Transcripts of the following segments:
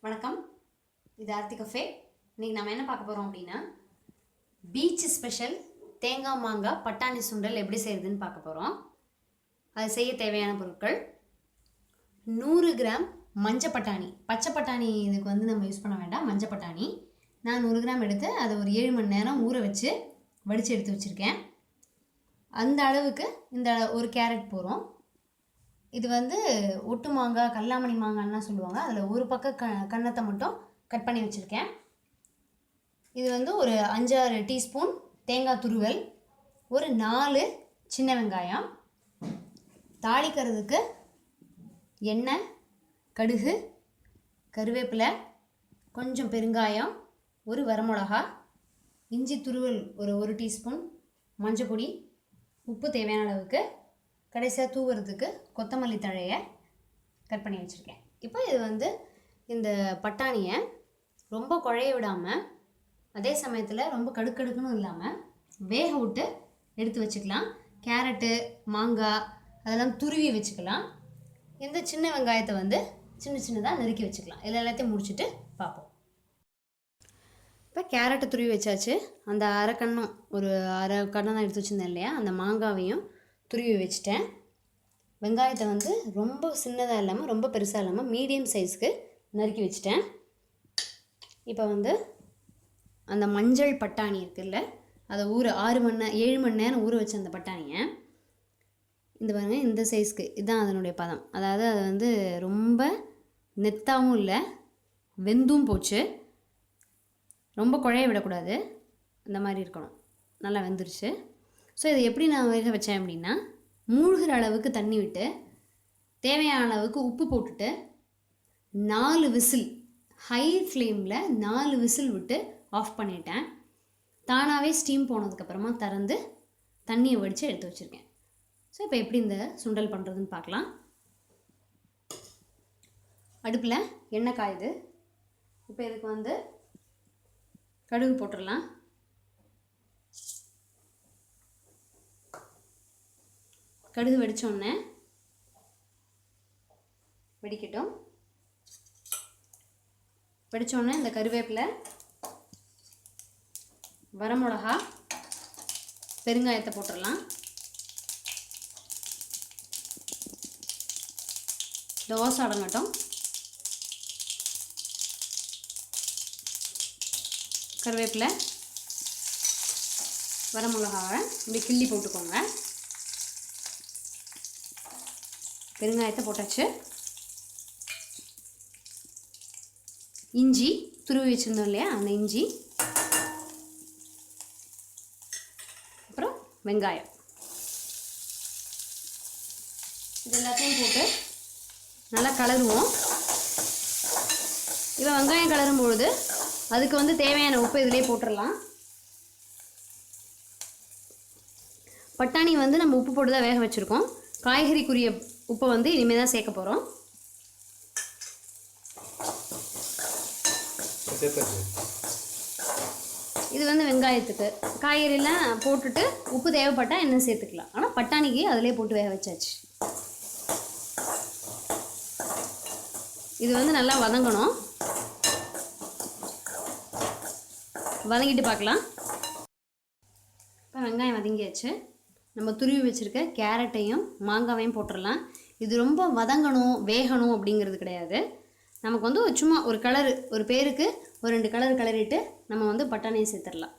வணக்கம், இது ஆர்த்தி கஃபே. இன்றைக்கி நம்ம என்ன பார்க்க போகிறோம் அப்படின்னா, பீச் ஸ்பெஷல் தேங்காய் மாங்காய் பட்டாணி சுண்டல் எப்படி செய்கிறதுன்னு பார்க்க போகிறோம். அது செய்ய தேவையான பொருட்கள்: 100 கிராம் மஞ்சள் பட்டாணி. பச்சை பட்டாணி இதுக்கு நம்ம யூஸ் பண்ண வேண்டாம். மஞ்சள் பட்டாணி நான் 100 கிராம் எடுத்து அதை ஒரு 7 மணி நேரம் ஊற வச்சு வடித்து எடுத்து வச்சுருக்கேன். அந்த அளவுக்கு இந்த ஒரு கேரட் போகிறோம். இது ஒட்டு மாங்காய், கல்லாமணி மாங்காய்னா சொல்லுவாங்க. அதில் ஒரு பக்கம் கன்னத்தை மட்டும் கட் பண்ணி வச்சுருக்கேன். இது ஒரு 5-6 டீஸ்பூன் தேங்காய் துருவல், ஒரு 4 சின்ன வெங்காயம், தாளிக்கிறதுக்கு எண்ணெய், கடுகு, கருவேப்பிலை, கொஞ்சம் பெருங்காயம், ஒரு வரமிளகா, இஞ்சி துருவல் ஒரு டீஸ்பூன், மஞ்சள் பொடி, உப்பு தேவையான அளவுக்கு, கடைசியாக தூவுறதுக்கு கொத்தமல்லி தழையை கட் பண்ணி வச்சுருக்கேன். இப்போ இது இந்த பட்டாணியை ரொம்ப குழைய விடாமல், அதே சமயத்தில் ரொம்ப கடுக்கடுக்குன்னு இல்லாமல் வேக விட்டு எடுத்து வச்சுக்கலாம். கேரட்டு, மாங்காய் அதெல்லாம் துருவி வச்சுக்கலாம். இந்த சின்ன வெங்காயத்தை சின்ன சின்னதாக நறுக்கி வச்சுக்கலாம். எல்லாத்தையும் முடிச்சுட்டு பார்ப்போம். இப்போ கேரட்டை துருவி வச்சாச்சு. அந்த அரை கண்ணம் தான் எடுத்து வச்சுருந்தேன் இல்லையா, அந்த மாங்காவையும் துருவி வச்சுட்டேன். வெங்காயத்தை ரொம்ப சின்னதாக இல்லாமல் ரொம்ப பெருசாக இல்லாமல் மீடியம் சைஸ்க்கு நறுக்கி வச்சுட்டேன். இப்போ அந்த மஞ்சள் பட்டாணி இருக்குல்ல, அதை 7 மணி நேரம் ஊற வச்ச அந்த பட்டாணியை பாருங்க, இந்த சைஸ்க்கு இதுதான் அதனுடைய பதம். அதாவது அது ரொம்ப நெத்தாவும் இல்லை, வெந்தும் போச்சு. ரொம்ப குழைய விடக்கூடாது, இந்த மாதிரி இருக்கணும். நல்லா வெந்துருச்சு. ஸோ இதை எப்படி நான் வேக வச்சேன் அப்படின்னா, மூழ்கிற அளவுக்கு தண்ணி விட்டு தேவையான அளவுக்கு உப்பு போட்டுட்டு 4 விசில், ஹை ஃப்ளேமில் 4 விசில் விட்டு ஆஃப் பண்ணிட்டேன். தானாகவே ஸ்டீம் போனதுக்கப்புறமா திறந்து தண்ணியை வடித்து எடுத்து வச்சுருக்கேன். ஸோ இப்போ எப்படி இந்த சுண்டல் பண்ணுறதுன்னு பார்க்கலாம். அடுப்பில் எண்ணெய் காயுது. இப்போ இதுக்கு கடுகு போட்டுடலாம். கடுகு வெடித்தோடனே வெடிக்கட்டும். வெடித்தோடனே இந்த கருவேப்பிலை, வரமிளகா, பெருங்காயத்தை போட்டுடலாம். தோசை அடங்கட்டும். கருவேப்பிலை, வரமிளகாவை இப்படி கிள்ளி போட்டுக்கோங்க. பெருங்காயத்தை போட்டாச்சு. இஞ்சி துருவி வச்சுருந்தோம் இல்லையா, அந்த இஞ்சி, அப்புறம் வெங்காயம், இது எல்லாத்தையும் போட்டு நல்லா கலருவோம். இப்போ வெங்காயம் கலரும் பொழுது அதுக்கு தேவையான உப்பு இதிலே போட்டுடலாம். பட்டாணி நம்ம உப்பு போட்டு தான் வேக வச்சுருக்கோம். காய்கறிக்குரிய உப்பை இனிமேல் தான் சேர்க்க போகிறோம். இது வெங்காயத்துக்கு, காய்கறிலாம் போட்டுட்டு உப்பு தேவைப்பட்டால் இன்னும் சேர்த்துக்கலாம். ஆனால் பட்டாணிக்கு அதிலே போட்டு வேக வச்சாச்சு. இது நல்லா வதங்கணும். வதங்கிட்டு பார்க்கலாம். இப்போ வெங்காயம் வதங்கியாச்சு. நம்ம துருவி வச்சுருக்க கேரட்டையும் மாங்காவையும் போட்டுடலாம். இது ரொம்ப வதங்கணும், வேகணும் அப்படிங்கிறது கிடையாது. நமக்கு சும்மா ஒரு கலரு, ஒரு பேருக்கு ஒரு 2 கலர் கலரிட்டு நம்ம பட்டாணியை சேர்த்துடலாம்.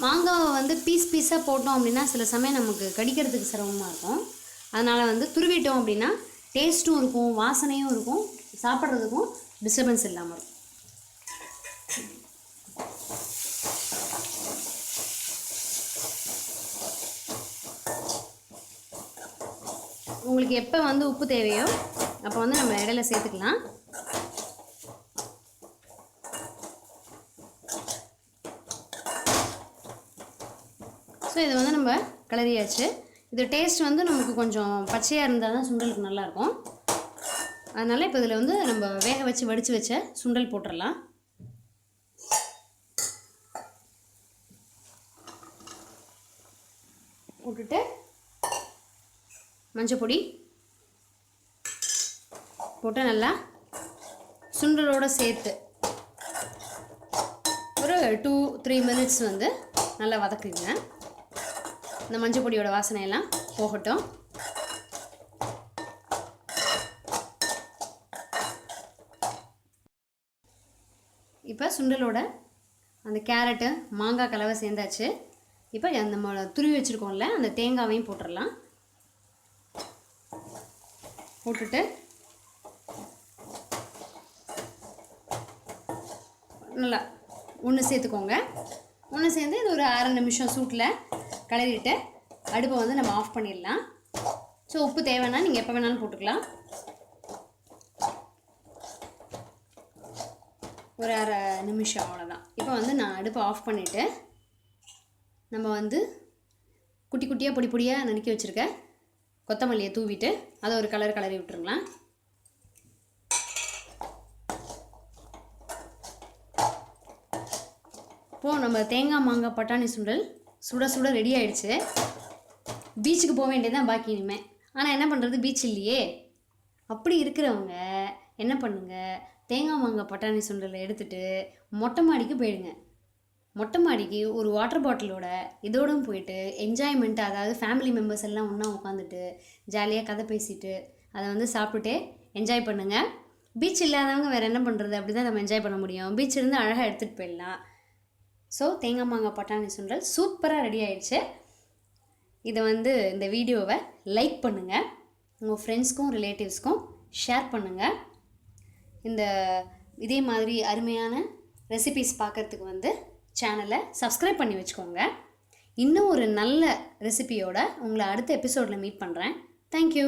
மாங்காவை பீஸ் பீஸாக போட்டோம் அப்படின்னா சில சமயம் நமக்கு கடிக்கிறதுக்கு சிரமமாக இருக்கும். அதனால் துருவிட்டோம் அப்படின்னா டேஸ்ட்டும் இருக்கும், வாசனையும் இருக்கும், சாப்பிட்றதுக்கும் டிஸ்டர்பன்ஸ் இல்லாமல் இருக்கும். உங்களுக்கு எப்போ உப்பு தேவையோ அப்போ நம்ம இடையில சேர்த்துக்கலாம். ஸோ இதை நம்ம கிளறியாச்சு. இது டேஸ்ட் நமக்கு கொஞ்சம் பச்சையாக இருந்தால் தான் சுண்டலுக்கு நல்லாயிருக்கும். அதனால் இப்போ இதில் நம்ம வேக வச்சு வடித்து வச்ச சுண்டல் போட்டுடலாம். போட்டுட்டு மஞ்சள் பொடி, போட்டு நல்லா சுண்டலோடு சேர்த்து ஒரு 2-3 மினிட்ஸ் வந்து நல்லா வதக்குங்க. இந்த மஞ்சள் பொடியோட வாசனையெல்லாம் போகட்டும். இப்போ சுண்டலோட அந்த கேரட்டு மாங்காய் கலவை சேர்ந்தாச்சு. இப்போ நம்ம துருவி வச்சுருக்கோம்ல அந்த தேங்காவையும் போட்டுடலாம். போட்டுட்டு நல்லா ஒன்று சேர்த்துக்கோங்க. ஒன்று சேர்ந்து இது ஒரு 1/2 நிமிஷம் சூட்டில் கிளறிட்டு அடுப்பை வந்து நம்ம ஆஃப் பண்ணிடலாம். ஸோ உப்பு தேவைன்னா நீங்கள் எப்போ வேணாலும் போட்டுக்கலாம். ஒரு 1/2 நிமிஷம் அவ்வளோதான். இப்போ வந்து நான் அடுப்பை ஆஃப் பண்ணிவிட்டு நம்ம வந்து குட்டி குட்டியாக பொடி பொடியாக நறுக்கி வச்சுருக்க கொத்தமல்லியை தூவிட்டு அதை ஒரு கிளறி விட்டுருங்களேன். இப்போது நம்ம தேங்காய் மாங்காய் பட்டாணி சுண்டல் சுட சுட ரெடி ஆகிடுச்சு. பீச்சுக்கு போக வேண்டியதான் பாக்கி இனிமேல். ஆனால் என்ன பண்ணுறது, பீச் இல்லையே. அப்படி இருக்கிறவங்க என்ன பண்ணுங்க, தேங்காய் மாங்காய் பட்டாணி சுண்டலை எடுத்துகிட்டு மொட்டை மாடிக்கு போயிடுங்க. மொட்டை மாடிக்கு ஒரு வாட்டர் பாட்டிலோட இதோடும் போயிட்டு என்ஜாய்மெண்ட், அதாவது ஃபேமிலி மெம்பர்ஸ் எல்லாம் ஒன்றா உட்காந்துட்டு ஜாலியாக கதை பேசிட்டு அதை வந்து சாப்பிட்டுட்டே என்ஜாய் பண்ணுங்கள். பீச் இல்லாதவங்க வேறு என்ன பண்ணுறது, அப்படி தான் நம்ம என்ஜாய் பண்ண முடியும். பீச் இருந்து அழகாக எடுத்துகிட்டு போயிடலாம். ஸோ தேங்காய் மாங்காய் பட்டாணி சுண்டல் சூப்பராக ரெடி ஆகிடுச்சு. இதை வந்து இந்த வீடியோவை லைக் பண்ணுங்கள், உங்கள் ஃப்ரெண்ட்ஸ்க்கும் ரிலேட்டிவ்ஸ்க்கும் ஷேர் பண்ணுங்கள். இதே மாதிரி அருமையான ரெசிபீஸ் பார்க்குறதுக்கு வந்து சேனலை சப்ஸ்கிரைப் பண்ணி வச்சுக்கோங்க. இன்னும் ஒரு நல்ல ரெசிபியோட உங்களை அடுத்த எபிசோடில் மீட் பண்ணுறேன். தேங்க்யூ.